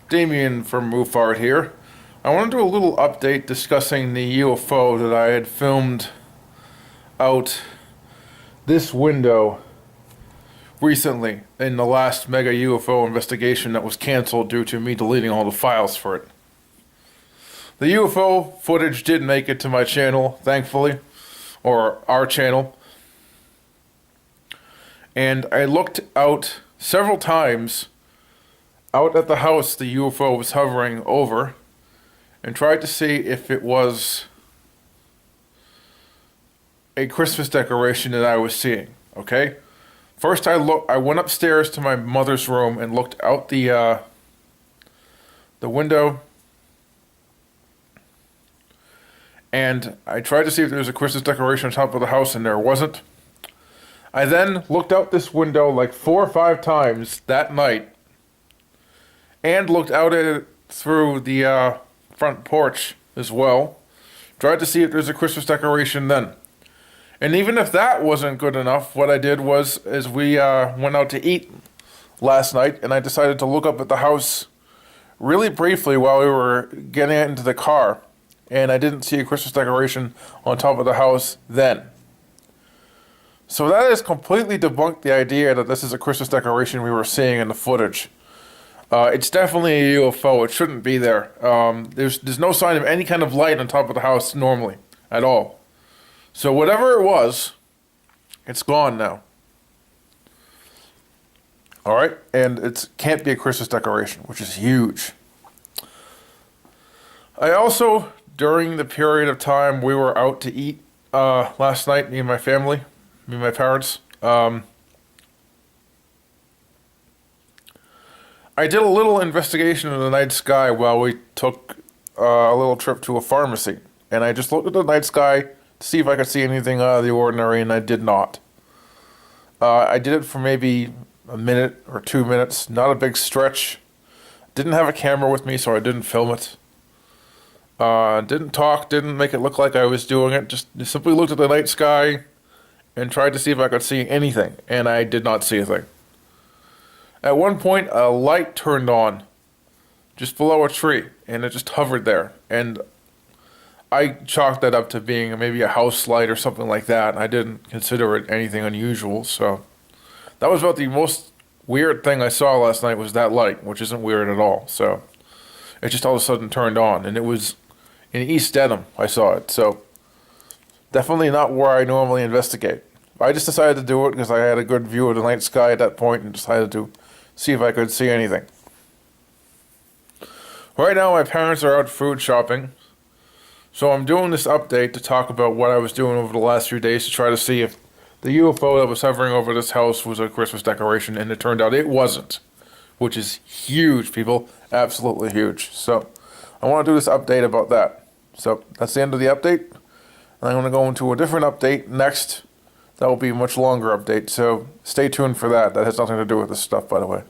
Damien from MUPHART here. I want to do a little update discussing the UFO that I had filmed out this window recently in the last mega UFO investigation that was canceled due to me deleting all the files for it. The UFO footage did make it to my channel, thankfully, or our channel, and I looked out several times out at the house the UFO was hovering over and tried to see if it was a Christmas decoration that I was seeing, okay? First I went upstairs to my mother's room and looked out the window, and I tried to see if there was a Christmas decoration on top of the house, and there wasn't. I then looked out this window like 4 or 5 times that night and looked out at it through the front porch as well. Tried to see if there's a Christmas decoration then. And even if that wasn't good enough, what I did was, we went out to eat last night, and I decided to look up at the house really briefly while we were getting into the car, and I didn't see a Christmas decoration on top of the house then. So that has completely debunked the idea that this is a Christmas decoration we were seeing in the footage. It's definitely a UFO. It shouldn't be there. There's no sign of any kind of light on top of the house normally at all. So whatever it was, it's gone now. All right, and it can't be a Christmas decoration, which is huge. I also, during the period of time we were out to eat last night, me and my family, me and my parents, I did a little investigation of the night sky while we took a little trip to a pharmacy. And I just looked at the night sky to see if I could see anything out of the ordinary, and I did not. I did it for maybe a minute or 2 minutes, not a big stretch. Didn't have a camera with me, so I didn't film it. Didn't talk, didn't make it look like I was doing it. Just simply looked at the night sky and tried to see if I could see anything, and I did not see a thing. At one point, a light turned on just below a tree, and it just hovered there. And I chalked that up to being maybe a house light or something like that. I didn't consider it anything unusual, so that was about the most weird thing I saw last night, was that light, which isn't weird at all. So it just all of a sudden turned on, and it was in East Dedham I saw it, so definitely not where I normally investigate. I just decided to do it because I had a good view of the night sky at that point and decided to see if I could see anything. Right now my parents are out food shopping, so I'm doing this update to talk about what I was doing over the last few days to try to see if the UFO that was hovering over this house was a Christmas decoration, and it turned out it wasn't, which is huge, people. Absolutely huge. So I want to do this update about that. So that's the end of the update. And I'm going to go into a different update next. That will be a much longer update, so stay tuned for that. That has nothing to do with this stuff, by the way.